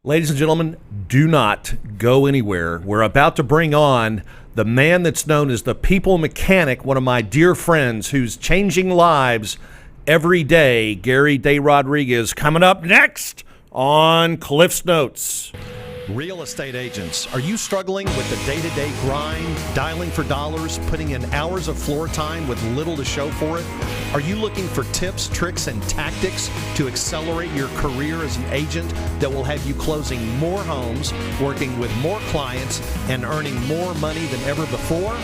Ladies and gentlemen, do not go anywhere. We're about to bring on the man that's known as the People Mechanic, one of my dear friends who's changing lives every day, Gary De Rodriguez, coming up next on Cliff's Notes. Real estate agents, are you struggling with the day-to-day grind, dialing for dollars, putting in hours of floor time with little to show for it? Are you looking for tips, tricks, and tactics to accelerate your career as an agent that will have you closing more homes, working with more clients, and earning more money than ever before?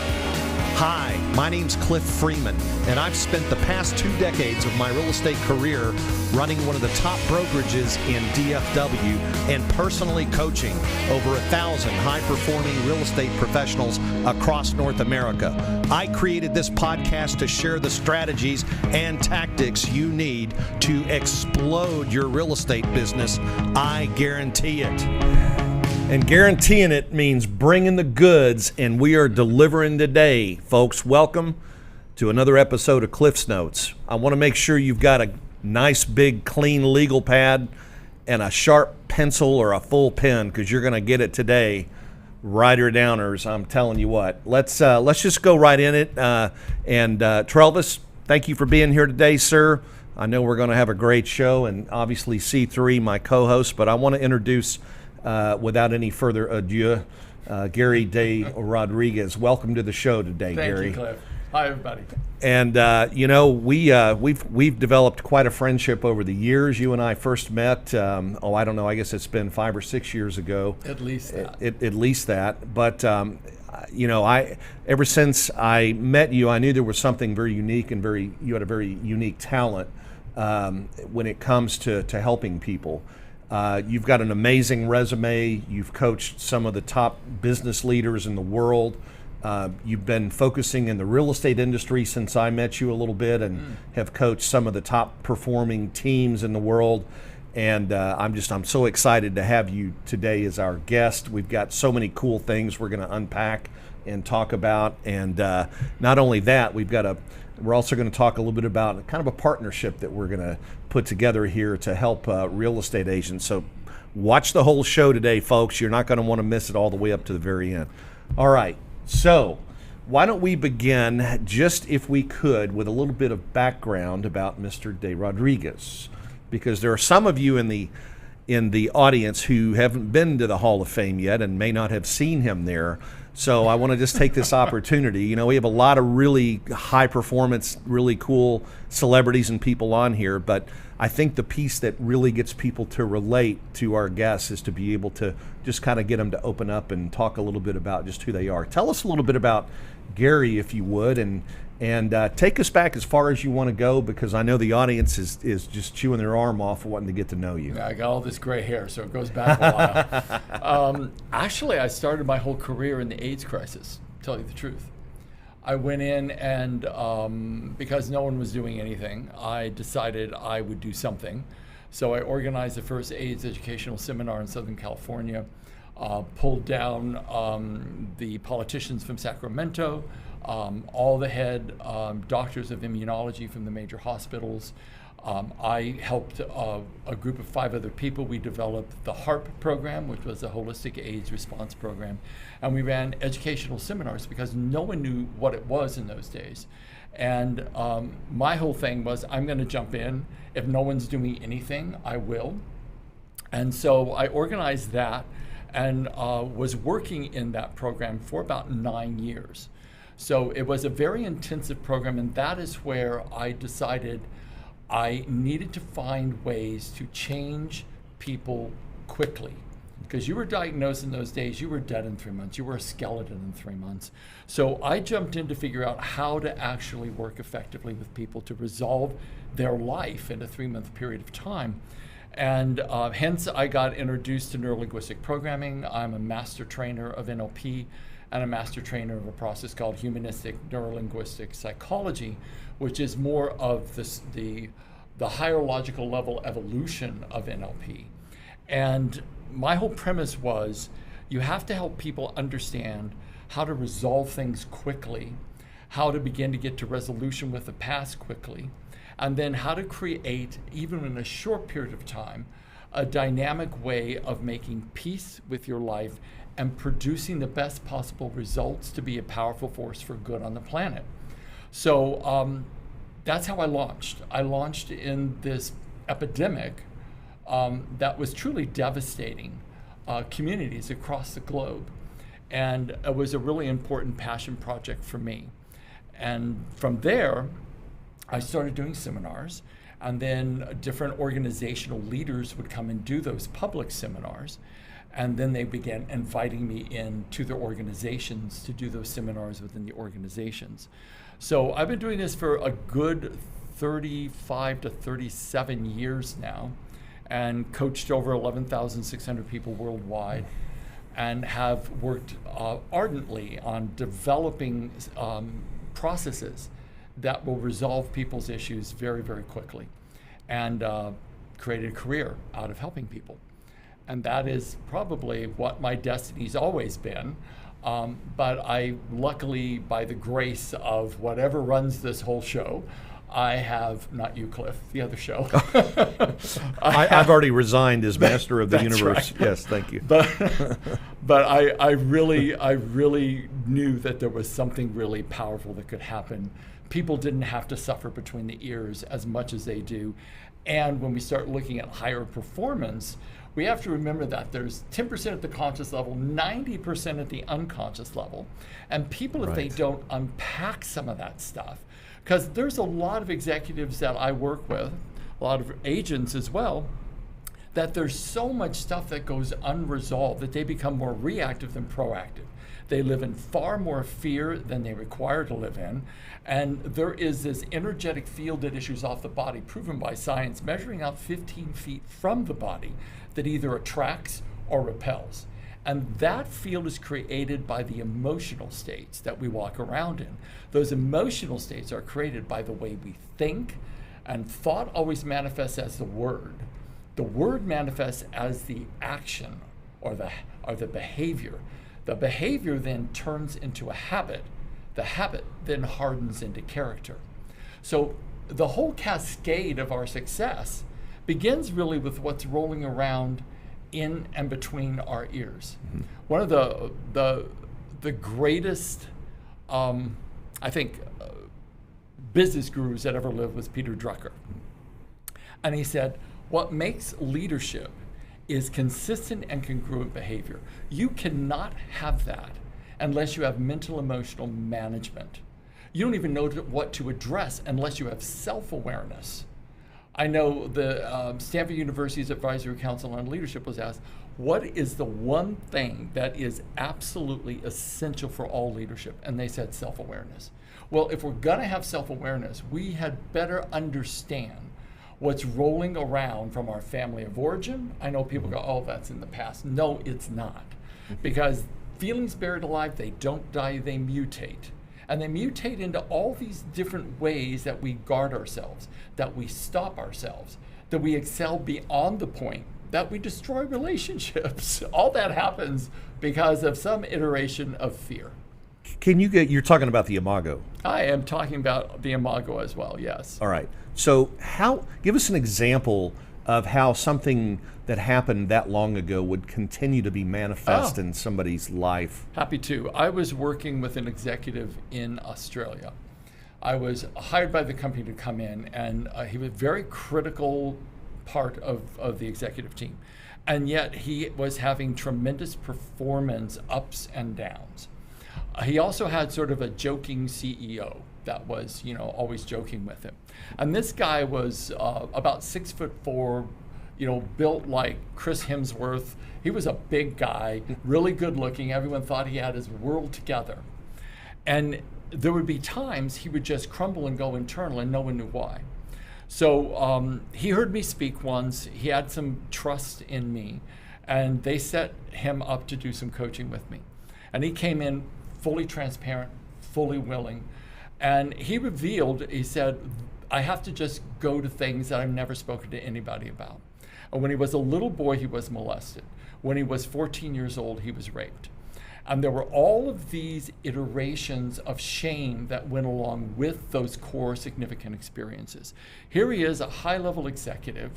Hi, my name's Cliff Freeman, and I've spent the past 2 decades of my real estate career running one of the top brokerages in DFW and personally coaching over 1,000 high-performing real estate professionals across North America. I created this podcast to share the strategies and tactics you need to explode your real estate business. I guarantee it. And guaranteeing it means bringing the goods, and we are delivering today. Folks, welcome to another episode of Cliff's Notes. I want to make sure you've got a nice, big, clean legal pad and a sharp pencil or a full pen, because you're going to get it today. Writer-downers, I'm telling you what. Let's just go right in it. Trelvis, thank you for being here today, sir. I know we're going to have a great show, and obviously C3, my co-host, but I want to introduce without any further ado, Gary De Rodriguez. Welcome to the show today, Gary. Thank you, Cliff. Hi, everybody. And we've developed quite a friendship over the years. You and I first met. I don't know. I guess it's been 5 or 6 years ago. At least that. At least that. But ever since I met you, I knew there was something very unique and you had a very unique talent when it comes to helping people. You've got an amazing resume. You've coached some of the top business leaders in the world. You've been focusing in the real estate industry since I met you a little bit, and have coached some of the top performing teams in the world. And I'm so excited to have you today as our guest. We've got so many cool things we're going to unpack and talk about. And not only that, we're also going to talk a little bit about kind of a partnership that we're going to put together here to help real estate agents. So watch the whole show today, folks. You're not going to want to miss it all the way up to the very end. All right. So why don't we begin, just if we could, with a little bit of background about Mr. De Rodriguez, because there are some of you in the audience who haven't been to the Hall of Fame yet and may not have seen him there. So I want to just take this opportunity. We have a lot of really high performance, really cool celebrities and people on here, but I think the piece that really gets people to relate to our guests is to be able to just kind of get them to open up and talk a little bit about just who they are. Tell us a little bit about Gary, if you would, and take us back as far as you want to go, because I know the audience is just chewing their arm off wanting to get to know you. Yeah, I got all this gray hair, so it goes back a while. Actually, I started my whole career in the AIDS crisis, to tell you the truth. I went in and because no one was doing anything, I decided I would do something. So I organized the first AIDS educational seminar in Southern California, pulled down the politicians from Sacramento, all the head doctors of immunology from the major hospitals. I helped a group of 5 other people. We developed the HARP program, which was a holistic AIDS response program. And we ran educational seminars because no one knew what it was in those days. And my whole thing was, I'm going to jump in. If no one's doing anything, I will. And so I organized that and was working in that program for about 9 years. So it was a very intensive program, and that is where I decided I needed to find ways to change people quickly. Because you were diagnosed in those days, you were dead in 3 months, you were a skeleton in 3 months. So I jumped in to figure out how to actually work effectively with people to resolve their life in a 3-month period of time. And hence I got introduced to neurolinguistic programming. I'm a master trainer of NLP and a master trainer of a process called humanistic neurolinguistic psychology, which is more of the higher logical level evolution of NLP. And my whole premise was, you have to help people understand how to resolve things quickly, how to begin to get to resolution with the past quickly, and then how to create, even in a short period of time, a dynamic way of making peace with your life and producing the best possible results to be a powerful force for good on the planet. So that's how I launched. I launched in this epidemic that was truly devastating communities across the globe. And it was a really important passion project for me. And from there, I started doing seminars, and then different organizational leaders would come and do those public seminars. And then they began inviting me into their organizations to do those seminars within the organizations. So I've been doing this for a good 35 to 37 years now, and coached over 11,600 people worldwide, and have worked ardently on developing processes that will resolve people's issues very, very quickly, and created a career out of helping people. And that is probably what my destiny's always been. But I, luckily, by the grace of whatever runs this whole show, I have, not you, Cliff, the other show. I've already resigned as master of the That's universe. right. Yes, thank you. But I really knew that there was something really powerful that could happen. People didn't have to suffer between the ears as much as they do. And when we start looking at higher performance, we have to remember that there's 10% at the conscious level, 90% at the unconscious level. And people, if they don't unpack some of that stuff, because there's a lot of executives that I work with, a lot of agents as well, that there's so much stuff that goes unresolved that they become more reactive than proactive. They live in far more fear than they require to live in. And there is this energetic field that issues off the body, proven by science, measuring out 15 feet from the body, that either attracts or repels. And that field is created by the emotional states that we walk around in. Those emotional states are created by the way we think, and thought always manifests as the word. The word manifests as the action or the behavior. The behavior then turns into a habit. The habit then hardens into character. So the whole cascade of our success begins really with what's rolling around in and between our ears. Mm-hmm. One of the greatest, I think, business gurus that ever lived was Peter Drucker. And he said, what makes leadership is consistent and congruent behavior. You cannot have that unless you have mental emotional management. You don't even know what to address unless you have self-awareness. I know the Stanford University's Advisory Council on Leadership was asked, what is the one thing that is absolutely essential for all leadership? And they said self-awareness. Well, if we're gonna have self-awareness, we had better understand what's rolling around from our family of origin. I know people go, oh, that's in the past. No, it's not. Because feelings buried alive, they don't die, they mutate. And they mutate into all these different ways that we guard ourselves, that we stop ourselves, that we excel beyond the point, that we destroy relationships. All that happens because of some iteration of fear. You're talking about the imago. I am talking about the imago as well, yes. All right. So give us an example of how something that happened that long ago would continue to be manifest in somebody's life. Happy to. I was working with an executive in Australia. I was hired by the company to come in, and he was a very critical part of the executive team. And yet he was having tremendous performance ups and downs. He also had sort of a joking CEO that was, always joking with him. And this guy was about 6'4", built like Chris Hemsworth. He was a big guy, really good looking. Everyone thought he had his world together. And there would be times he would just crumble and go internal, and no one knew why. So he heard me speak once. He had some trust in me, and they set him up to do some coaching with me. And he came in fully transparent, fully willing. And he revealed, he said, I have to just go to things that I've never spoken to anybody about. And when he was a little boy, he was molested. When he was 14 years old, he was raped. And there were all of these iterations of shame that went along with those core significant experiences. Here he is, a high-level executive,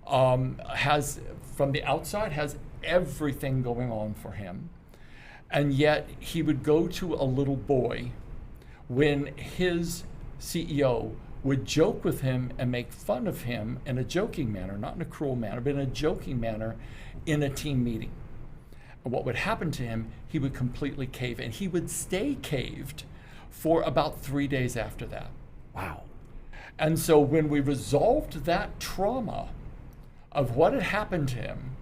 has, from the outside, has everything going on for him. And yet he would go to a little boy when his CEO would joke with him and make fun of him in a joking manner, not in a cruel manner, but in a joking manner in a team meeting. And what would happen to him, he would completely cave, and he would stay caved for about 3 days after that. Wow. And so when we resolved that trauma of what had happened to him,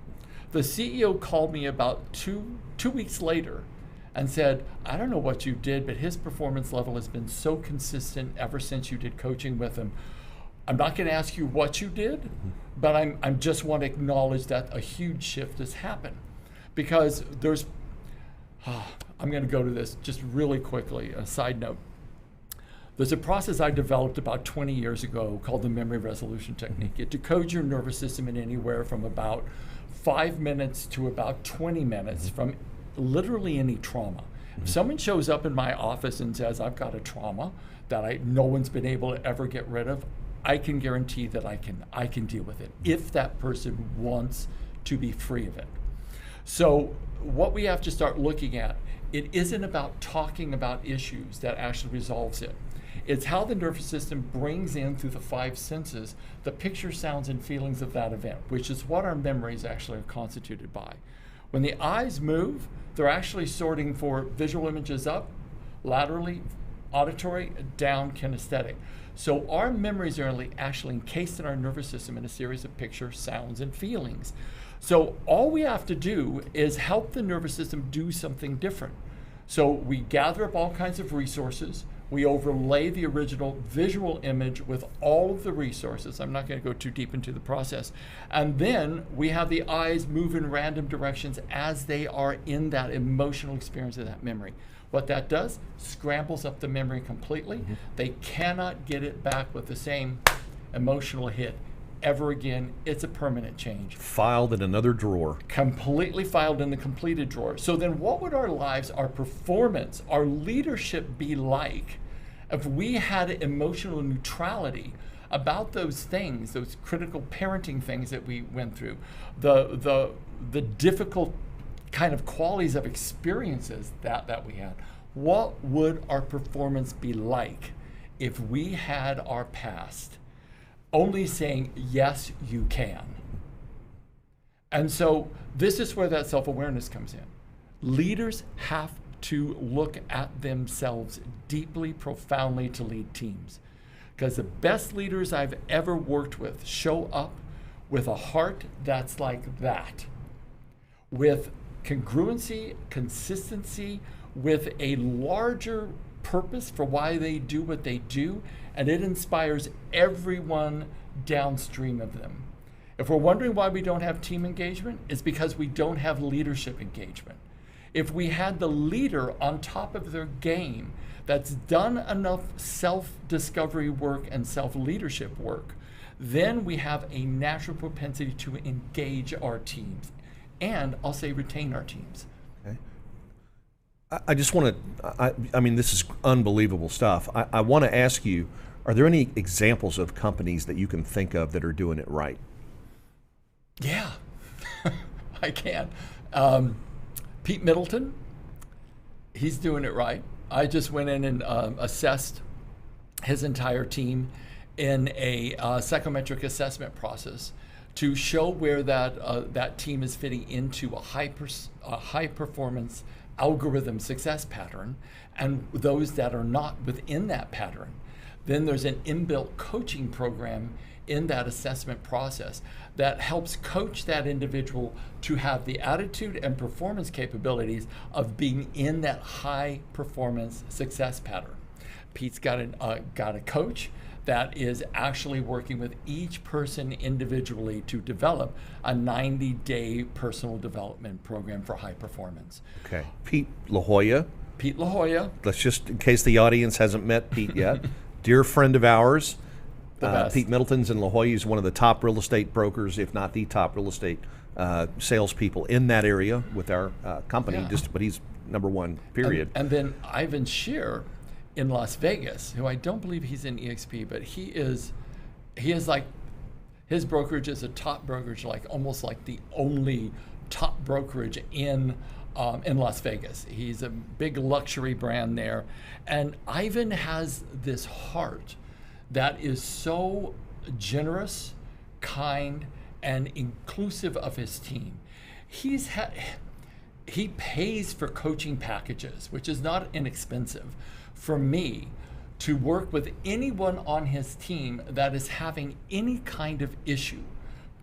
the CEO called me about two weeks later and said, I don't know what you did, but his performance level has been so consistent ever since you did coaching with him. I'm not going to ask you what you did, but I just want to acknowledge that a huge shift has happened. Because there's, I'm going to go to this just really quickly, a side note. There's a process I developed about 20 years ago called the memory resolution technique. It decodes your nervous system in anywhere from about 5 minutes to about 20 minutes from literally any trauma. If someone shows up in my office and says, I've got a trauma that no one's been able to ever get rid of, I can guarantee that I can deal with it if that person wants to be free of it. So what we have to start looking at, it isn't about talking about issues that actually resolves it. It's how the nervous system brings in through the 5 senses the picture, sounds, and feelings of that event, which is what our memories actually are constituted by. When the eyes move, they're actually sorting for visual images up, laterally, auditory, down, kinesthetic. So our memories are actually encased in our nervous system in a series of pictures, sounds, and feelings. So all we have to do is help the nervous system do something different. So we gather up all kinds of resources. We overlay the original visual image with all of the resources. I'm not going to go too deep into the process. And then we have the eyes move in random directions as they are in that emotional experience of that memory. What that does, scrambles up the memory completely. They cannot get it back with the same emotional hit ever again. It's a permanent change. Filed in another drawer. Completely filed in the completed drawer. So then what would our lives, our performance, our leadership be like if we had emotional neutrality about those things, those critical parenting things that we went through, the difficult kind of qualities of experiences that we had? What would our performance be like if we had our past only saying, yes, you can? And so this is where that self-awareness comes in. Leaders have to look at themselves deeply, profoundly to lead teams. Because the best leaders I've ever worked with show up with a heart that's like that, with congruency, consistency, with a larger purpose for why they do what they do, and it inspires everyone downstream of them. If we're wondering why we don't have team engagement, it's because we don't have leadership engagement. If we had the leader on top of their game that's done enough self-discovery work and self-leadership work, then we have a natural propensity to engage our teams, and I'll say retain our teams. Okay. I just want to, I mean, this is unbelievable stuff. I want to ask you, are there any examples of companies that you can think of that are doing it right? Yeah, I can. Pete Middleton, he's doing it right. I just went in and assessed his entire team in a psychometric assessment process to show where that team is fitting into a high performance algorithm success pattern, and those that are not within that pattern. Then there's an inbuilt coaching program in that assessment process that helps coach that individual to have the attitude and performance capabilities of being in that high performance success pattern. Pete's got a coach that is actually working with each person individually to develop a 90-day personal development program for high performance. Okay. Pete La Jolla. Pete La Jolla. Let's just, in case the audience hasn't met Pete yet, dear friend of ours. Pete Middleton's in La Jolla. He's one of the top real estate brokers, if not the top real estate salespeople in that area with our company. Yeah. But he's number one, period. And then Ivan Shear in Las Vegas, who I don't believe he's in EXP, but he is His brokerage is a top brokerage, like almost like the only top brokerage in Las Vegas. He's a big luxury brand there. And Ivan has this heart that is so generous, kind, and inclusive of his team. He pays for coaching packages, which is not inexpensive, for me to work with anyone on his team that is having any kind of issue,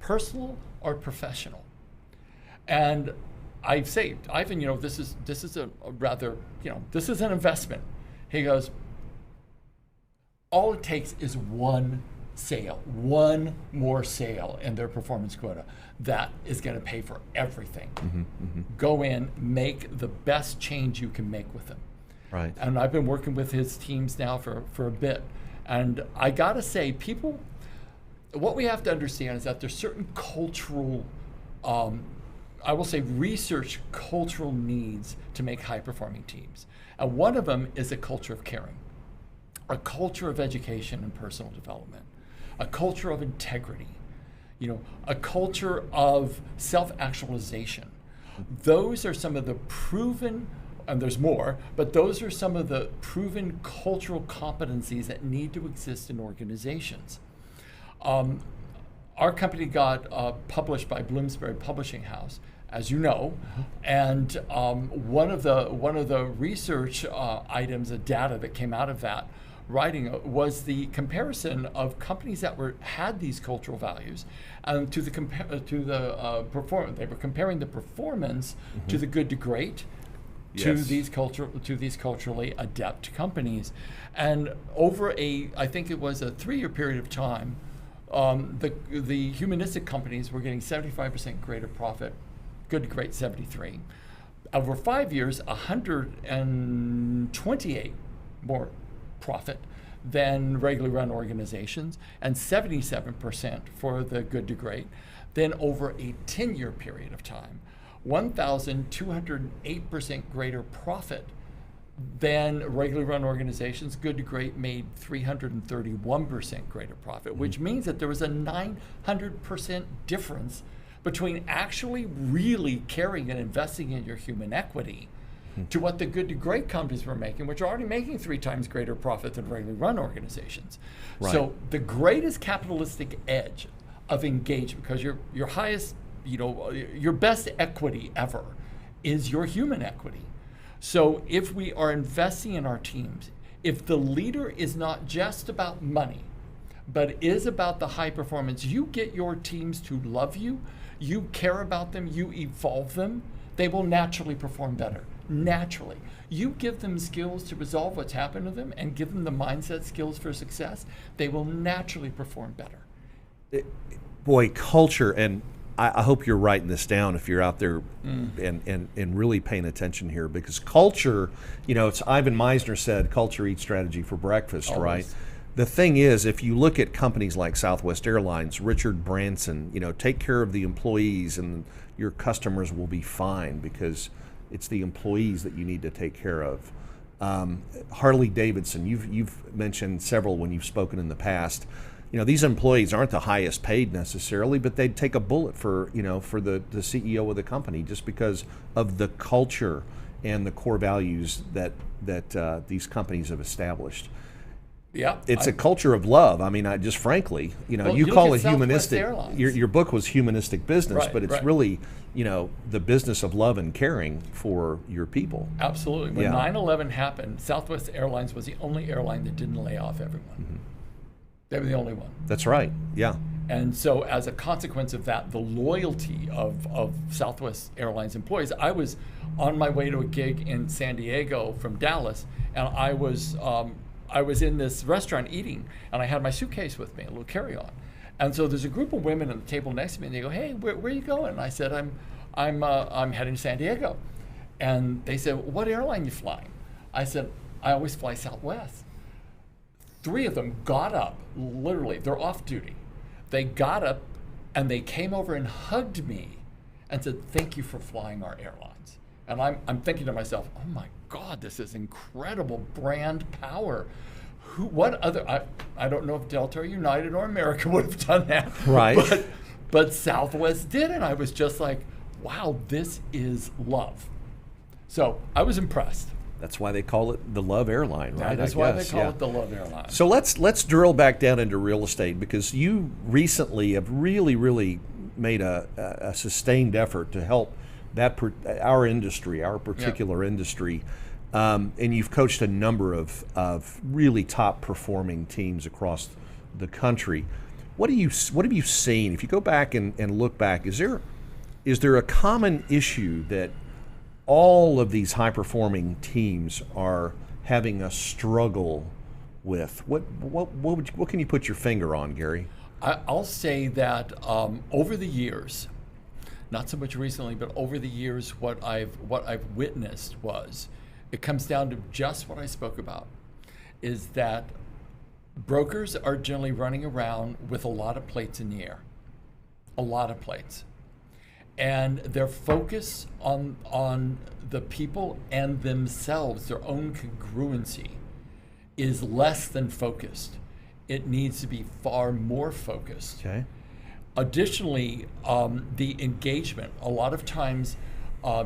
personal or professional. And I say, Ivan, this is a rather, this is an investment. He goes, all it takes is one sale, one more sale in their performance quota. That is going to pay for everything. Go in, make the best change you can make with them. Right. And I've been working with his teams now for a bit. And I got to say, what we have to understand is that there's certain cultural, I will say research cultural needs to make high-performing teams. And one of them is a culture of caring, a culture of education and personal development, a culture of integrity, a culture of self-actualization. Those are some of the proven, and there's more, but those are some of the proven cultural competencies that need to exist in organizations. Our company got published by Bloomsbury Publishing House, as you know, and one of the research items of data that came out of that writing was the comparison of companies that had these cultural values and to the performance. They were comparing the performance to the good to great, to these culturally adept companies, and over I think it was a 3-year period of time, the humanistic companies were getting 75% greater profit, good to great 73. Over 5 years, 128 more profit than regularly run organizations, and 77% for the good to great. Then over a 10-year period of time, 1,208% greater profit than regularly run organizations. Good to great made 331% greater profit, which means that there was a 900% difference between actually really caring and investing in your human equity to what the good to great companies were making, which are already making 3 times greater profit than regularly run organizations. Right. So the greatest capitalistic edge of engagement, because your highest, your best equity ever is your human equity. So if we are investing in our teams, if the leader is not just about money, but is about the high performance, you get your teams to love you, you care about them, you evolve them, they will naturally perform better. Naturally. You give them skills to resolve what's happened to them and give them the mindset skills for success, they will naturally perform better. Boy, culture, and I hope you're writing this down if you're out there and really paying attention here, because culture, it's Ivan Meisner said, culture eats strategy for breakfast, always. Right? The thing is, if you look at companies like Southwest Airlines, Richard Branson, take care of the employees and your customers will be fine, because it's the employees that you need to take care of. Harley Davidson, you've mentioned several when you've spoken in the past. These employees aren't the highest paid necessarily, but they'd take a bullet for the CEO of the company just because of the culture and the core values that these companies have established. Yeah, it's a culture of love. I mean, just frankly, you call it humanistic. Your book was Humanistic Business, right, but it's really, the business of love and caring for your people. Absolutely. When 9/11 happened, Southwest Airlines was the only airline that didn't lay off everyone. They were the only one. That's right. Yeah. And so, as a consequence of that, the loyalty of Southwest Airlines employees. I was on my way to a gig in San Diego from Dallas, and I was in this restaurant eating, and I had my suitcase with me, a little carry-on. And so there's a group of women at the table next to me, and they go, "Hey, where are you going?" And I said, I'm heading to San Diego." And they said, "What airline are you flying?" I said, "I always fly Southwest." 3 of them got up, literally, they're off duty. They got up and they came over and hugged me and said, "Thank you for flying our airlines." And I'm thinking to myself, oh my God, this is incredible brand power. I don't know if Delta or United or America would have done that. Right. But Southwest did, and I was just like, wow, this is love. So I was impressed. That's why they call it the Love Airline, right? That's why they call it the Love Airline. So let's drill back down into real estate, because you recently have really made a sustained effort to help our industry, our particular industry, and you've coached a number of really top performing teams across the country. What have you seen? If you go back and look back, is there a common issue that all of these high-performing teams are having a struggle with? What can you put your finger on, Gary? I'll say that over the years, not so much recently, but over the years, what I've witnessed was, it comes down to just what I spoke about, is that brokers are generally running around with a lot of plates in the air, a lot of plates. And their focus on the people and themselves, their own congruency, is less than focused. It needs to be far more focused. Okay. Additionally, the engagement. A lot of times,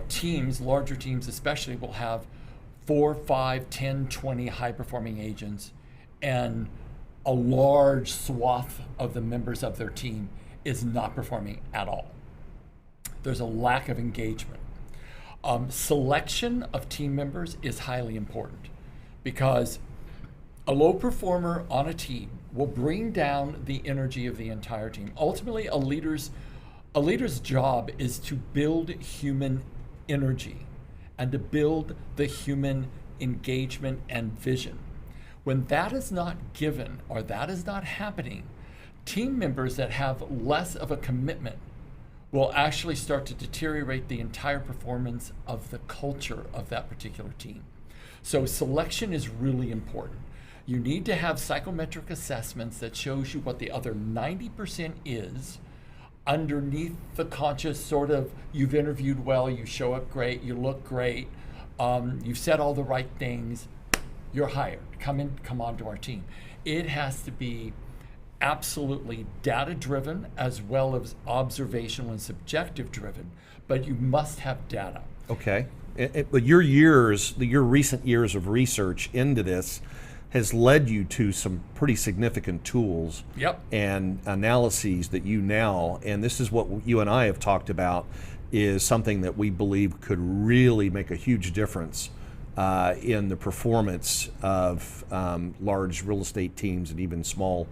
teams, larger teams especially, will have 4, 5, 10, 20 high-performing agents, and a large swath of the members of their team is not performing at all. There's a lack of engagement. Selection of team members is highly important, because a low performer on a team will bring down the energy of the entire team. Ultimately, a leader's job is to build human energy and to build the human engagement and vision. When that is not given, or that is not happening, team members that have less of a commitment will actually start to deteriorate the entire performance of the culture of that particular team. So selection is really important. You need to have psychometric assessments that shows you what the other 90% is underneath the conscious sort of, you've interviewed well, you show up great, you look great, you've said all the right things, you're hired, come on to our team. It has to be absolutely data-driven as well as observational and subjective-driven, but you must have data. Okay, but your recent years of research into this has led you to some pretty significant tools and analyses that you now, and this is what you and I have talked about, is something that we believe could really make a huge difference in the performance of large real estate teams and even small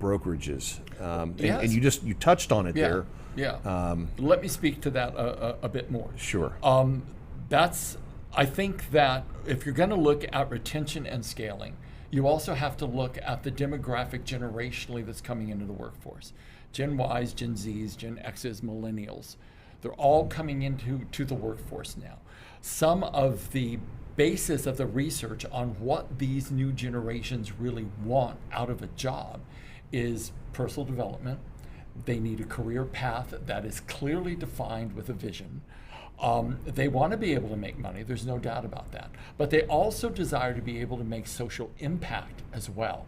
brokerages. And you touched on it there. Yeah. Let me speak to that a bit more. Sure. I think that if you're going to look at retention and scaling, you also have to look at the demographic generationally that's coming into the workforce. Gen Ys, Gen Zs, Gen Xs, millennials, they're all coming into the workforce now. Some of the basis of the research on what these new generations really want out of a job is personal development. They need a career path that is clearly defined with a vision. They want to be able to make money, there's no doubt about that. But they also desire to be able to make social impact as well.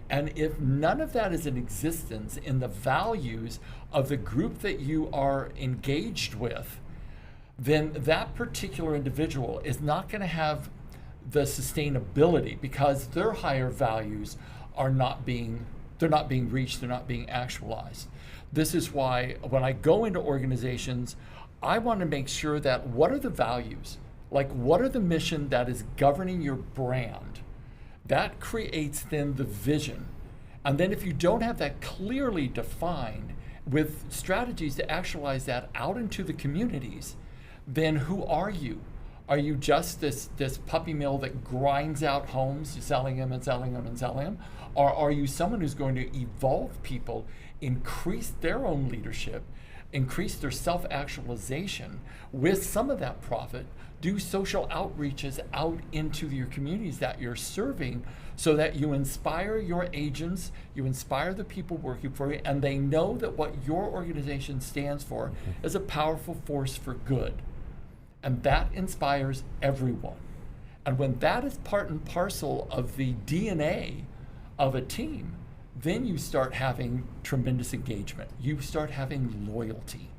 And if none of that is in existence in the values of the group that you are engaged with, then that particular individual is not going to have the sustainability, because their higher values are not being reached, they're not being actualized. This is why when I go into organizations, I want to make sure that what are the values? Like, what are the mission that is governing your brand? That creates then the vision. And then if you don't have that clearly defined with strategies to actualize that out into the communities, then who are you? Are you just this puppy mill that grinds out homes, selling them and selling them and selling them? Or are you someone who's going to evolve people, increase their own leadership, increase their self-actualization with some of that profit, do social outreaches out into your communities that you're serving, so that you inspire your agents, you inspire the people working for you, and they know that what your organization stands for is a powerful force for good. And that inspires everyone. And when that is part and parcel of the DNA of a team, then you start having tremendous engagement. You start having loyalty,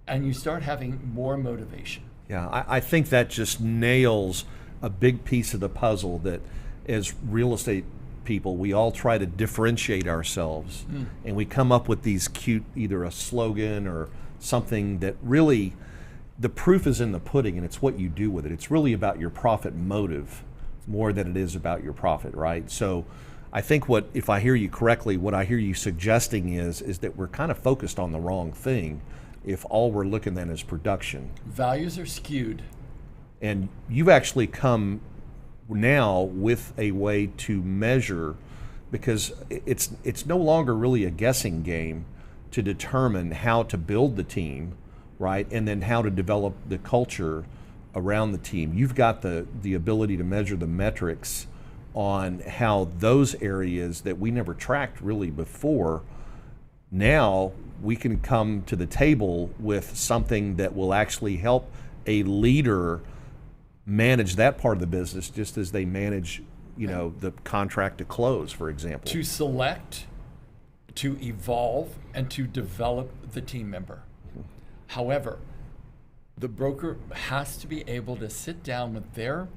and you start having more motivation. Yeah, I think that just nails a big piece of the puzzle that as real estate people, we all try to differentiate ourselves, and we come up with these cute, either a slogan or something that really, the proof is in the pudding, and it's what you do with it. It's really about your profit motive more than it is about your profit, right? So I think if I hear you correctly, what I hear you suggesting is that we're kind of focused on the wrong thing if all we're looking at is production. Values are skewed. And you've actually come now with a way to measure, because it's no longer really a guessing game to determine how to build the team, right? And then how to develop the culture around the team. You've got the ability to measure the metrics on how those areas that we never tracked really before, now we can come to the table with something that will actually help a leader manage that part of the business just as they manage, the contract to close, for example. To select, to evolve, and to develop the team member. However, the broker has to be able to sit down with their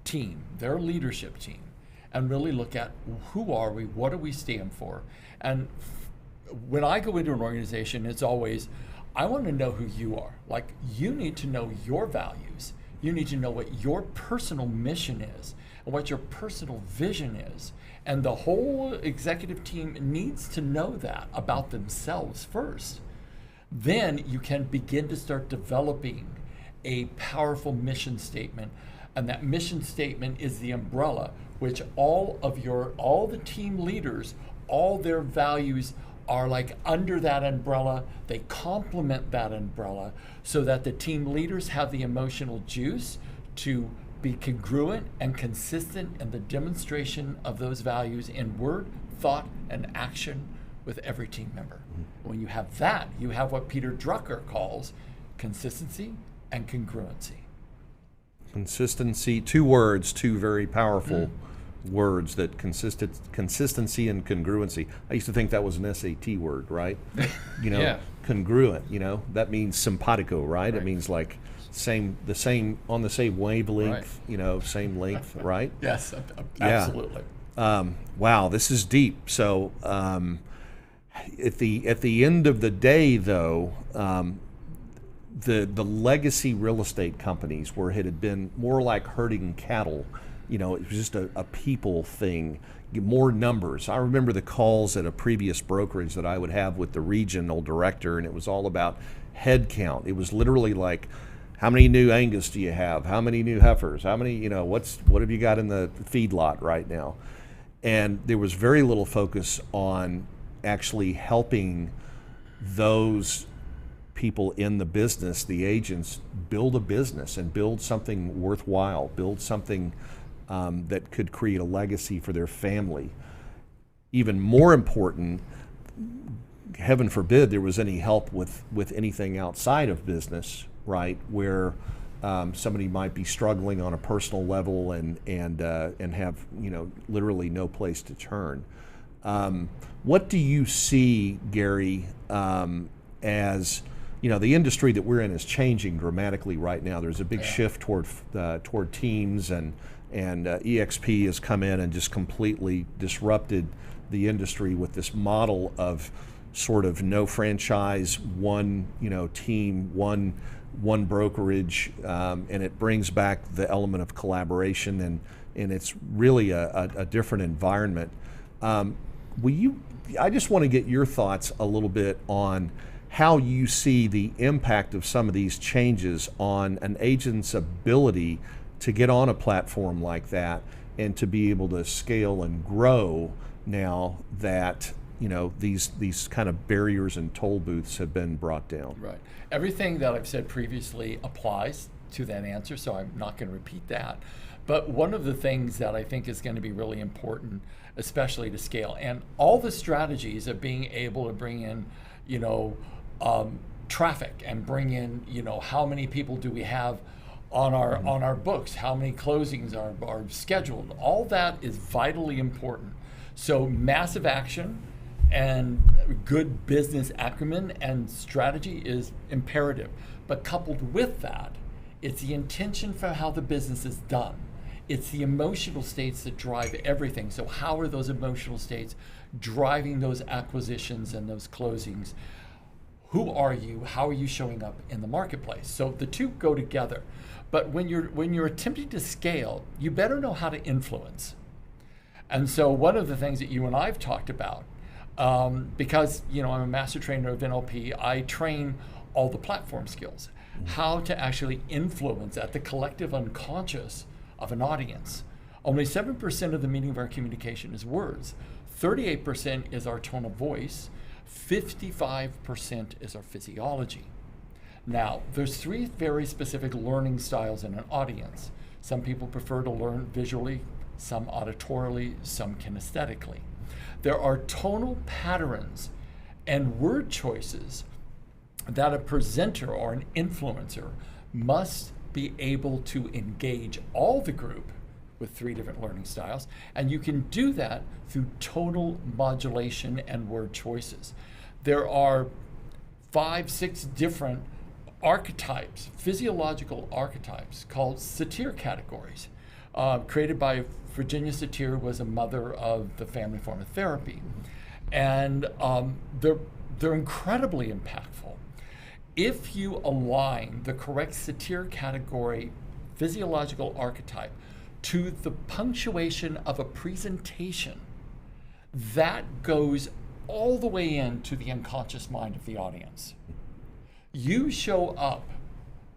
team, their leadership team, and really look at who are we, what do we stand for. And when I go into an organization, it's always, I want to know who you are. Like, you need to know your values. You need to know what your personal mission is and what your personal vision is. And the whole executive team needs to know that about themselves first. Then you can begin to start developing a powerful mission statement. And that mission statement is the umbrella, which all the team leaders, all their values are like under that umbrella. They complement that umbrella so that the team leaders have the emotional juice to be congruent and consistent in the demonstration of those values in word, thought, and action with every team member. When you have that, you have what Peter Drucker calls consistency and congruency. Consistency, two words, two very powerful words, that consistency and congruency. I used to think that was an SAT word, right? Yeah. Congruent, that means simpatico, right? It means like on the same wavelength, same length, right? Yes, absolutely. Wow, this is deep. So at the end of the day, though, the legacy real estate companies, where it had been more like herding cattle, it was just a people thing, more numbers. I remember the calls at a previous brokerage that I would have with the regional director, and it was all about head count. It was literally like, how many new Angus do you have? How many new heifers? How many, what have you got in the feedlot right now? And there was very little focus on actually helping those people in the business, the agents, build a business and build something worthwhile, build something that could create a legacy for their family. Even more important, heaven forbid there was any help with anything outside of business, right? Where somebody might be struggling on a personal level and have literally no place to turn. What do you see, Gary, as the industry that we're in is changing dramatically right now? There's a big shift toward teams, and EXP has come in and just completely disrupted the industry with this model of sort of no franchise, one team, one brokerage, and it brings back the element of collaboration, and it's really a different environment. I just want to get your thoughts a little bit on how you see the impact of some of these changes on an agent's ability to get on a platform like that and to be able to scale and grow now that these kind of barriers and toll booths have been brought down. Right. Everything that I've said previously applies to that answer, so I'm not going to repeat that. But one of the things that I think is going to be really important, especially to scale, and all the strategies of being able to bring in, traffic and bring in, how many people do we have on our books, how many closings are scheduled, all that is vitally important. So massive action and good business acumen and strategy is imperative. But coupled with that, it's the intention for how the business is done. It's the emotional states that drive everything. So how are those emotional states driving those acquisitions and those closings? Who are you? How are you showing up in the marketplace? So the two go together. But when you're attempting to scale, you better know how to influence. And so one of the things that you and I've talked about, because I'm a master trainer of NLP, I train all the platform skills, how to actually influence at the collective unconscious of an audience. Only 7% of the meaning of our communication is words. 38% is our tone of voice. 55% is our physiology. Now, there's 3 very specific learning styles in an audience. Some people prefer to learn visually, some auditorily, some kinesthetically. There are tonal patterns and word choices that a presenter or an influencer must be able to engage all the group with 3 different learning styles, and you can do that through tonal modulation and word choices. There are 5, 6 different archetypes, physiological archetypes called satir categories, created by Virginia Satir, who was a mother of the family form of therapy, and they're incredibly impactful. If you align the correct satir category physiological archetype to the punctuation of a presentation, that goes all the way into the unconscious mind of the audience. You show up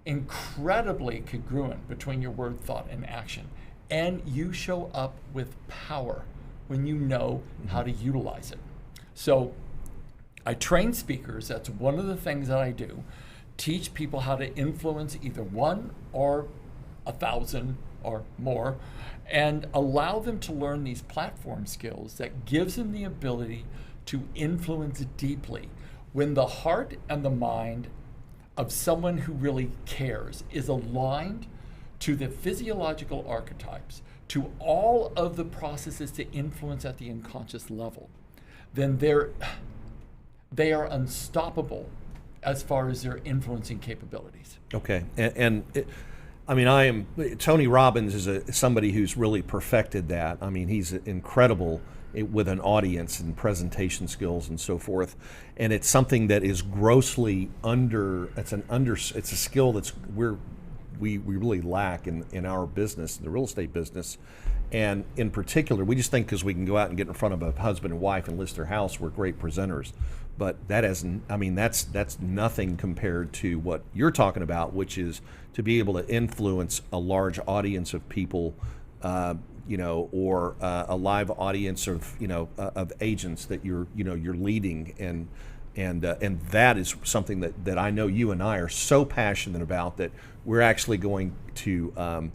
incredibly congruent between your word, thought, and action, and you show up with power when you know how to utilize it. So I train speakers. That's one of the things that I do. Teach people how to influence either 1 or 1,000 or more, and allow them to learn these platform skills that gives them the ability to influence deeply when the heart and the mind of someone who really cares is aligned to the physiological archetypes, to all of the processes to influence at the unconscious level. Then they are unstoppable as far as their influencing capabilities. Okay, Tony Robbins is somebody who's really perfected that. I mean, he's incredible with an audience and presentation skills and so forth. And it's something that is grossly it's a skill that's we really lack in our business, the real estate business. And in particular, we just think because we can go out and get in front of a husband and wife and list their house, we're great presenters. But that's nothing compared to what you're talking about, which is to be able to influence a large audience of people, or a live audience of agents that you're leading, and that is something that I know you and I are so passionate about that we're actually going to.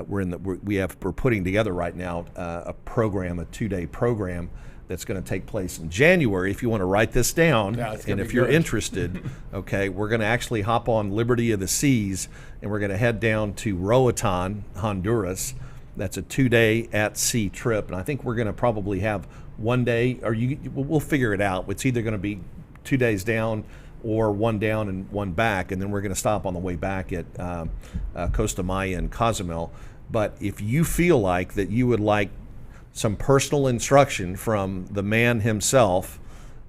We're putting together right now a program, a 2-day program that's going to take place in January. If you want to write this down, and if you're interested, okay, we're going to actually hop on Liberty of the Seas, and we're going to head down to Roatan, Honduras. That's a 2-day at-sea trip, and I think we're going to probably have 1 day, we'll figure it out. It's either going to be 2 days down or 1 down and 1 back, and then we're going to stop on the way back at Costa Maya and Cozumel. But if you feel like that you would like some personal instruction from the man himself,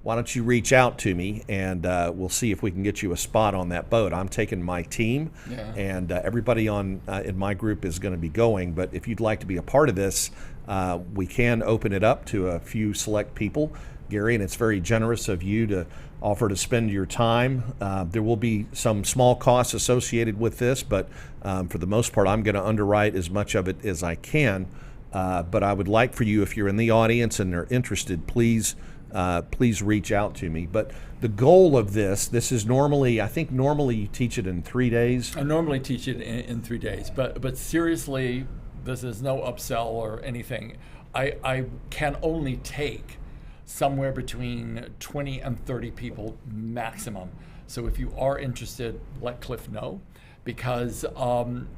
why don't you reach out to me, and we'll see if we can get you a spot on that boat. I'm taking my team, and everybody in my group is going to be going. But if you'd like to be a part of this, we can open it up to a few select people, Gary, and it's very generous of you to offer to spend your time. There will be some small costs associated with this, but for the most part, I'm going to underwrite as much of it as I can. But I would like for you, if you're in the audience and are interested, please reach out to me. But the goal of this is normally you teach it in 3 days. I normally teach it in 3 days, but seriously, this is no upsell or anything. I can only take somewhere between 20 and 30 people maximum. So if you are interested, let Cliff know. because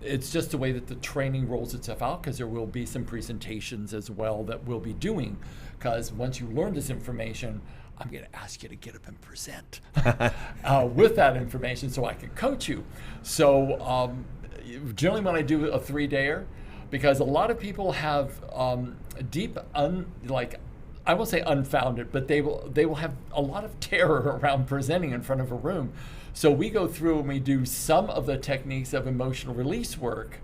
it's just the way that the training rolls itself out, because there will be some presentations as well that we'll be doing, because once you learn this information, I'm going to ask you to get up and present with that information so I can coach you. So generally when I do a 3-dayer, because a lot of people have deep, I won't say unfounded, but they will have a lot of terror around presenting in front of a room. So we go through and we do some of the techniques of emotional release work,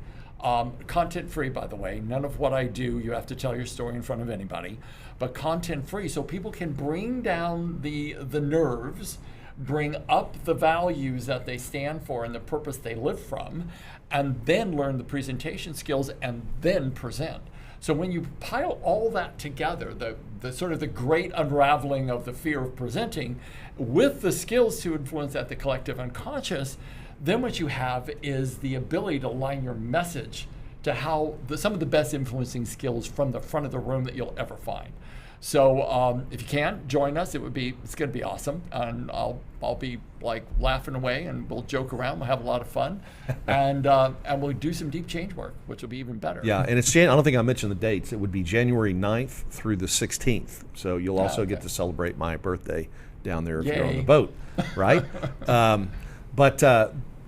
content free, by the way. None of what I do, you have to tell your story in front of anybody, but content free, so people can bring down the nerves, bring up the values that they stand for and the purpose they live from, and then learn the presentation skills and then present. So when you pile all that together, the sort of the great unraveling of the fear of presenting with the skills to influence at the collective unconscious, then what you have is the ability to align your message to how some of the best influencing skills from the front of the room that you'll ever find. So if you can join us, it's going to be awesome, and I'll be like laughing away, and we'll joke around, we'll have a lot of fun, and we'll do some deep change work, which will be even better. Yeah, and I don't think I mentioned the dates. It would be January 9th through the 16th. So you'll also get to celebrate my birthday down there if you're on the boat, right?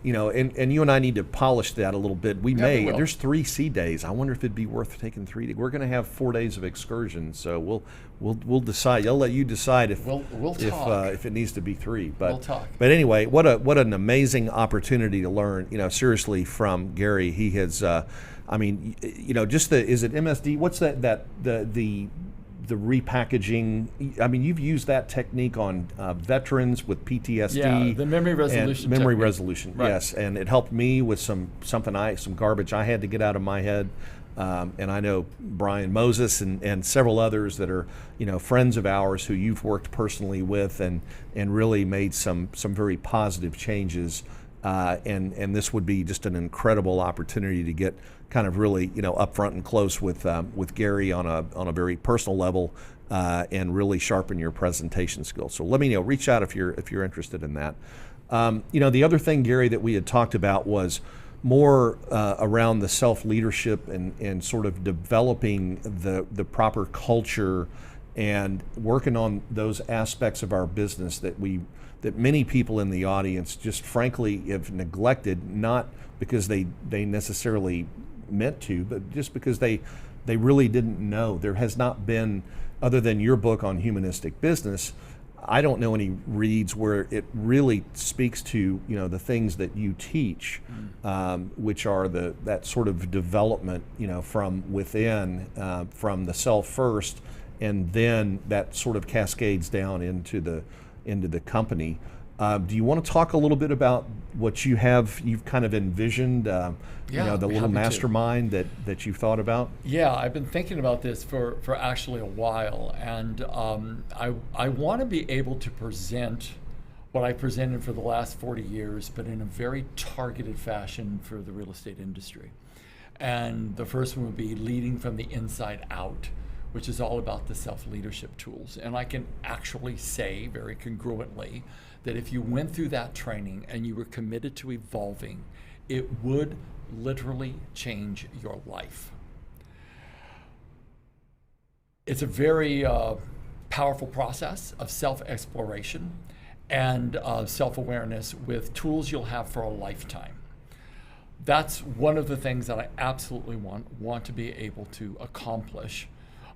You know, and you and I need to polish that a little bit. There's 3 sea days. I wonder if it'd be worth taking 3 days. We're going to have 4 days of excursion, so we'll decide. I'll let you decide if it needs to be 3. But we'll talk. But anyway, what an amazing opportunity to learn. You know, seriously, from Gary. He has. I mean, you know, just is it MSD? What's the repackaging? I mean, you've used that technique on veterans with PTSD. Yeah, the memory resolution. Memory technique. Resolution, right. Yes, and it helped me with some garbage I had to get out of my head. And I know Brian Moses and several others that are, you know, friends of ours who you've worked personally with and really made some very positive changes. And this would be just an incredible opportunity to get kind of really, you know, up front and close with Gary on a very personal level, and really sharpen your presentation skills. So let me know, reach out if you're interested in that. You know, the other thing, Gary, that we had talked about was more around the self-leadership and sort of developing the proper culture and working on those aspects of our business that many people in the audience just frankly have neglected, not because they necessarily meant to, but just because they really didn't know. There has not been, other than your book on humanistic business, I don't know any reads where it really speaks to, you know, the things that you teach, which are that sort of development, you know, from within, from the self first, and then that sort of cascades down into the company. Do you want to talk a little bit about what you've kind of envisioned, you know, the little mastermind that you've thought about? Yeah, I've been thinking about this for actually a while, and I want to be able to present what I presented for the last 40 years, but in a very targeted fashion for the real estate industry. And the first one would be leading from the inside out, which is all about the self-leadership tools. And I can actually say very congruently that if you went through that training and you were committed to evolving, it would literally change your life. It's a very powerful process of self-exploration and self-awareness with tools you'll have for a lifetime. That's one of the things that I absolutely want to be able to accomplish.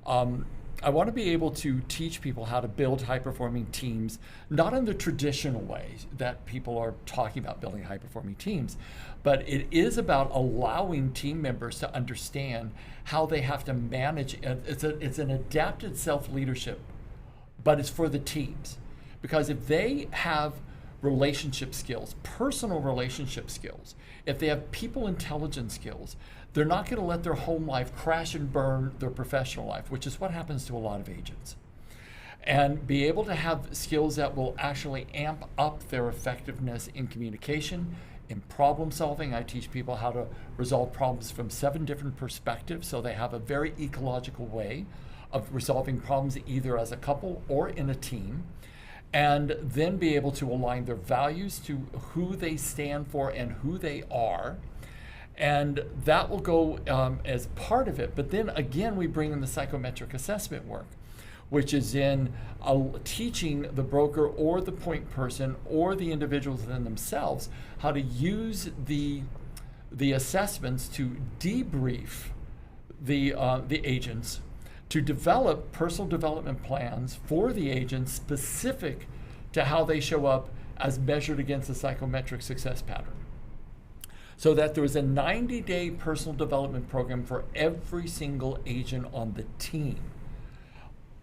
I want to be able to teach people how to build high-performing teams, not in the traditional ways that people are talking about building high-performing teams, but it is about allowing team members to understand how they have to manage. It's an adapted self-leadership, but it's for the teams. Because if they have relationship skills, personal relationship skills, if they have people intelligence skills, they're not going to let their home life crash and burn their professional life, which is what happens to a lot of agents. And be able to have skills that will actually amp up their effectiveness in communication, in problem solving. I teach people how to resolve problems from 7 different perspectives, so they have a very ecological way of resolving problems either as a couple or in a team. and then be able to align their values to who they stand for and who they are. And that will go as part of it. But then again, we bring in the psychometric assessment work, which is in teaching the broker or the point person or the individuals within themselves how to use the assessments to debrief the agents, to develop personal development plans for the agents specific to how they show up as measured against the psychometric success pattern. So that there is a 90-day personal development program for every single agent on the team.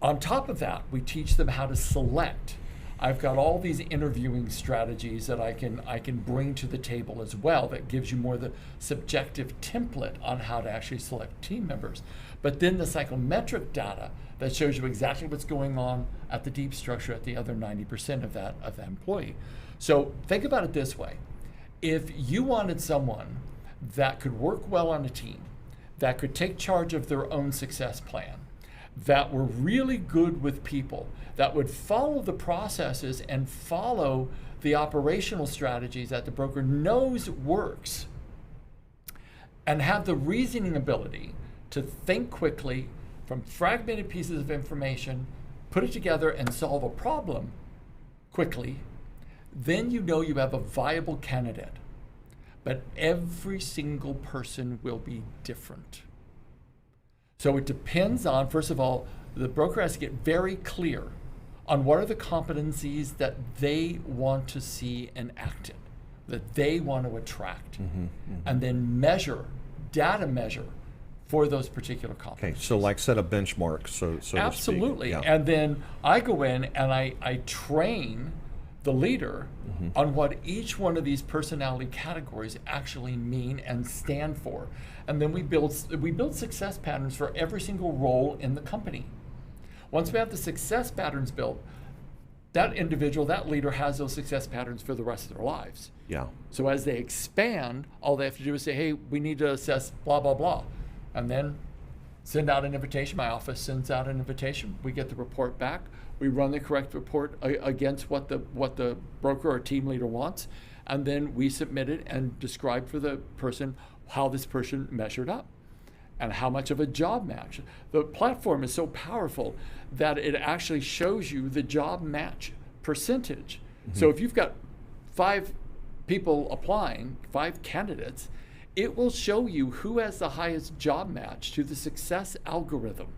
On top of that, we teach them how to select. I've got all these interviewing strategies that I can bring to the table as well that gives you more the subjective template on how to actually select team members. But then the psychometric data that shows you exactly what's going on at the deep structure at the other 90% of that employee. So think about it this way. If you wanted someone that could work well on a team, that could take charge of their own success plan, that were really good with people, that would follow the processes and follow the operational strategies that the broker knows works, and have the reasoning ability to think quickly from fragmented pieces of information, put it together and solve a problem quickly, then you know you have a viable candidate. But every single person will be different. So it depends on, first of all, the broker has to get very clear on what are the competencies that they want to see enacted, that they want to attract, and then data measure for those particular competencies. Okay, so like set a benchmark, so Absolutely. to speak. Yeah. And then I go in and I train the leader on what each one of these personality categories actually mean and stand for. And then we build success patterns for every single role in the company. Once we have the success patterns built, that individual, that leader has those success patterns for the rest of their lives. Yeah. So as they expand, all they have to do is say, hey, we need to assess blah, blah, blah. And then send out an invitation. My office sends out an invitation. We get the report back. We run the correct report against what the broker or team leader wants. And then we submit it and describe for the person how this person measured up and how much of a job match. The platform is so powerful that it actually shows you the job match percentage. So if you've got 5 people applying, 5 candidates, it will show you who has the highest job match to the success algorithm.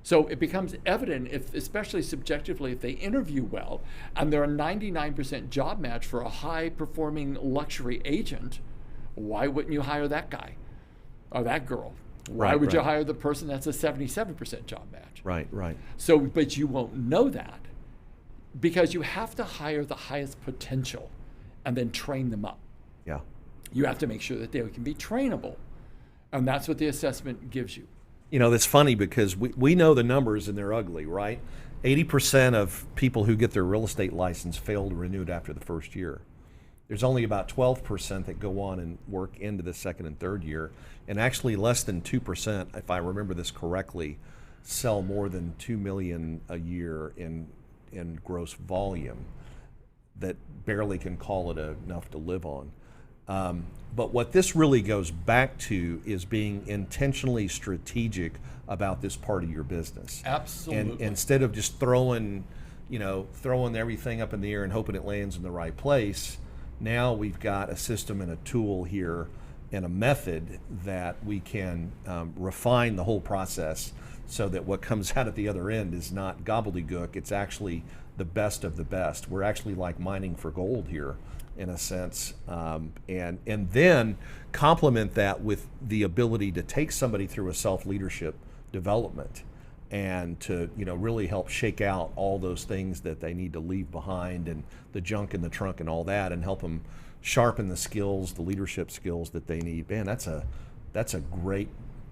So it becomes evident, if, especially subjectively, if they interview well and they're a 99% job match for a high-performing luxury agent, why wouldn't you hire that guy or that girl? Why would you hire the person that's a 77% job match? Right. So, but you won't know that because you have to hire the highest potential and then train them up. Yeah. You have to make sure that they can be trainable. And that's what the assessment gives you. You know, that's funny because we know the numbers and they're ugly, right? 80% of people who get their real estate license fail to renew it after the first year. There's only about 12% that go on and work into the second and third year. And actually less than 2%, if I remember this correctly, sell more than $2 million a year in gross volume that barely can call it enough to live on. But what this really goes back to is being intentionally strategic about this part of your business. Absolutely. And instead of just throwing everything up in the air and hoping it lands in the right place, now we've got a system and a tool here and a method that we can refine the whole process so that what comes out at the other end is not gobbledygook. It's actually the best of the best. We're actually like mining for gold here, in a sense, and then complement that with the ability to take somebody through a self-leadership development and to really help shake out all those things that they need to leave behind and the junk in the trunk and all that, and help them sharpen the skills, the leadership skills that they need. Man, that's a great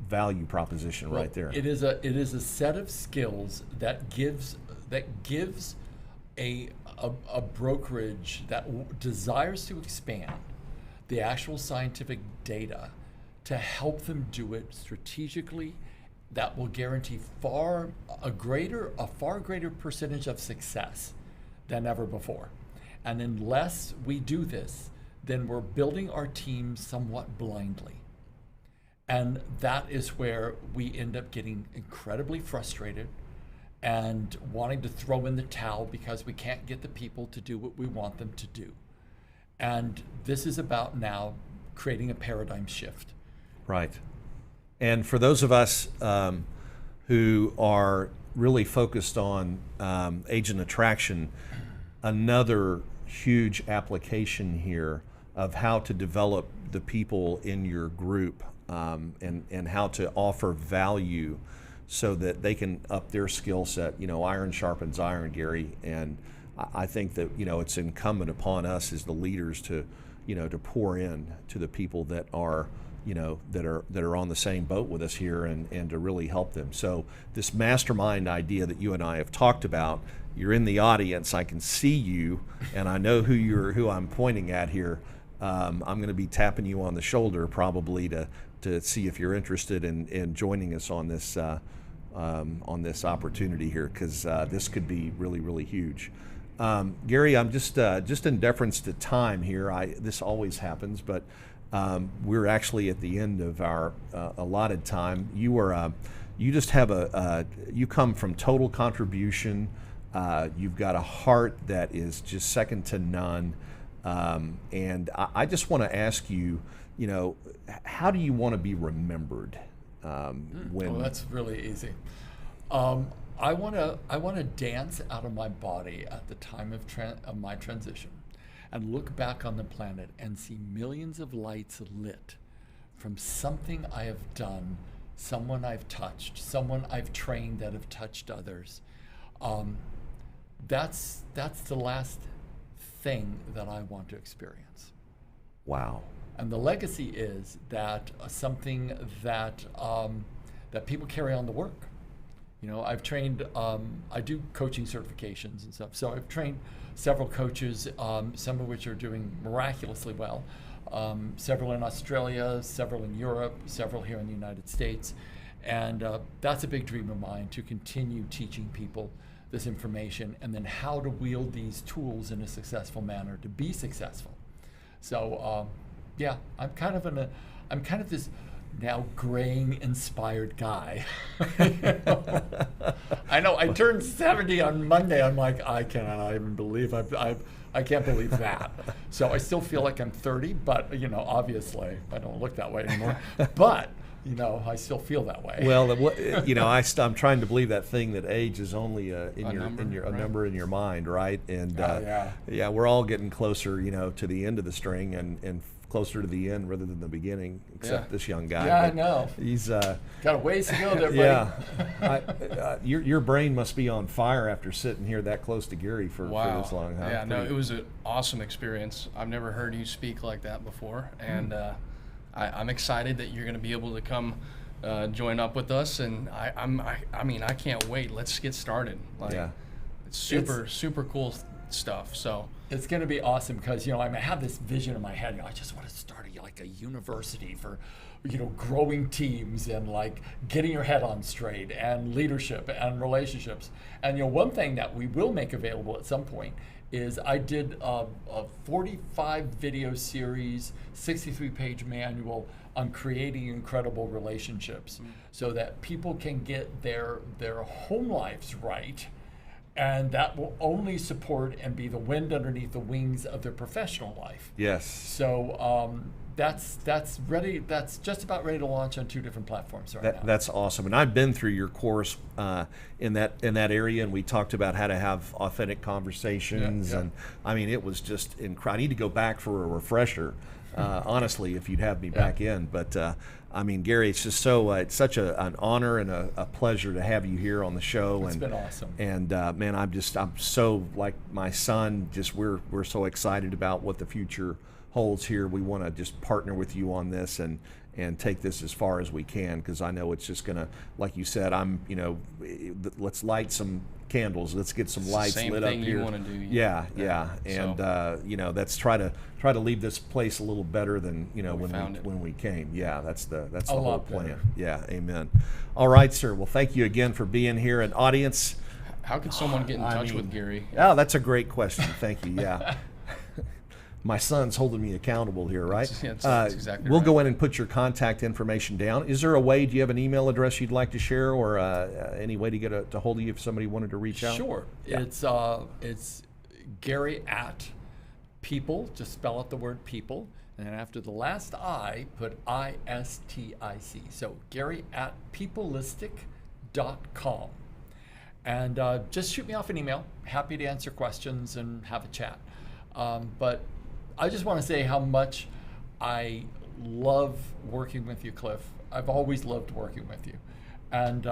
value proposition right there. It is a set of skills that gives a brokerage that desires to expand the actual scientific data to help them do it strategically, that will guarantee far greater percentage of success than ever before. And unless we do this, then we're building our team somewhat blindly. And that is where we end up getting incredibly frustrated and wanting to throw in the towel because we can't get the people to do what we want them to do. And this is about now creating a paradigm shift. Right. And for those of us who are really focused on agent attraction, another huge application here of how to develop the people in your group and how to offer value so that they can up their skill set. You know, iron sharpens iron, Gary, and I think that, you know, it's incumbent upon us as the leaders to, you know, to pour in to the people that are, you know, that are on the same boat with us here and to really help them. So this mastermind idea that you and I have talked about, you're in the audience, I can see you, and I know who I'm pointing at here. I'm going to be tapping you on the shoulder probably to see if you're interested in joining us on this opportunity here, because this could be really, really huge. Gary, I'm just in deference to time here. This always happens, but we're actually at the end of our allotted time. You just have you come from total contribution. You've got a heart that is just second to none. And I just want to ask you, you know, how do you want to be remembered? Well, that's really easy. I want to dance out of my body at the time of my transition, and look back on the planet and see millions of lights lit from something I have done, someone I've touched, someone I've trained that have touched others. That's the last thing that I want to experience. Wow. And the legacy is that something that that people carry on the work. You know, I've trained, I do coaching certifications and stuff. So I've trained several coaches, some of which are doing miraculously well. Several in Australia, several in Europe, several here in the United States. And that's a big dream of mine, to continue teaching people this information and then how to wield these tools in a successful manner to be successful. So yeah, I'm kind of this now graying inspired guy. I know I turned 70 on Monday. I'm like, I cannot even believe I can't believe that. So I still feel like I'm 30, but you know, obviously I don't look that way anymore. But you know, I still feel that way. Well, you know, I'm trying to believe that thing that age is only a number in your mind, right? And yeah, we're all getting closer, you know, to the end of the string and closer to the end rather than the beginning, except this young guy. Yeah, I know. He's got a ways to go there, buddy. Yeah. Your brain must be on fire after sitting here that close to Gary for this long. Huh? Yeah, no, it was an awesome experience. I've never heard you speak like that before, and I'm excited that you're going to be able to come join up with us, and I mean, I can't wait. Let's get started. It's super cool stuff. So it's going to be awesome because, you know, I have this vision in my head. You know, I just want to start like a university for, you know, growing teams and like getting your head on straight and leadership and relationships. And, you know, one thing that we will make available at some point is I did a 45 video series, 63-page manual on creating incredible relationships so that people can get their home lives right. And that will only support and be the wind underneath the wings of their professional life. Yes. So that's ready. That's just about ready to launch on 2 different platforms right now. That's awesome. And I've been through your course in that area, and we talked about how to have authentic conversations. And I mean, it was just incredible. I need to go back for a refresher, honestly, if you'd have me back in. But I mean, Gary, it's just it's such an honor and a pleasure to have you here on the show. It's been awesome. And man, I'm so, like my son, we're so excited about what the future holds here. We want to just partner with you on this and take this as far as we can, because I know it's just gonna, like you said, let's light some candles. Let's get some lights lit up here. Same thing you want to do. Yeah. And you know, let's try to leave this place a little better than, you know, when we came. Yeah, that's the whole plan. Yeah, amen. All right, sir. Well, thank you again for being here. And audience, How could someone get in touch with Gary? Oh, that's a great question. Thank you. Yeah. My son's holding me accountable here, right? That's exactly we'll right. go in and put your contact information down. Is there a way, do you have an email address you'd like to share, or any way to get a hold of you if somebody wanted to reach out? Sure. Yeah. It's Gary at people, just spell out the word people, and then after the last I, put ISTIC. So Gary at Peopleistic.com. And just shoot me off an email. Happy to answer questions and have a chat. But I just want to say how much I love working with you, Cliff. I've always loved working with you. And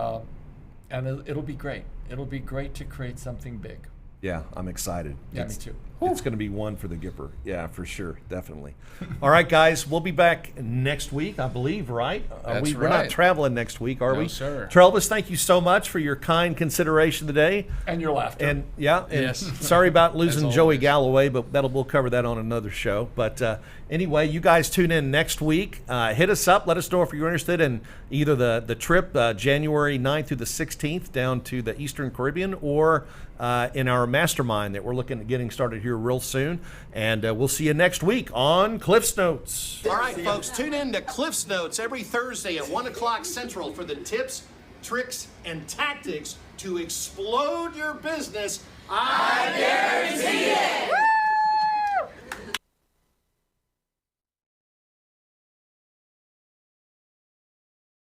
it'll be great. It'll be great to create something big. Yeah, I'm excited. Yeah, me too. It's going to be one for the Gipper. Yeah, for sure. Definitely. All right, guys. We'll be back next week, I believe, right? That's We're not right. traveling next week, are No, we? sir. Trelvis, thank you so much for your kind consideration today. And your laughter. And Yes. sorry about losing As Joey always. Galloway, but we'll cover that on another show. But anyway, you guys tune in next week. Hit us up. Let us know if you're interested in either the trip January 9th through the 16th down to the Eastern Caribbean, or in our mastermind that we're looking at getting started here real soon. And we'll see you next week on Cliff's Notes. All right, folks, tune in to Cliff's Notes every Thursday at 1 o'clock Central for the tips, tricks, and tactics to explode your business. I dare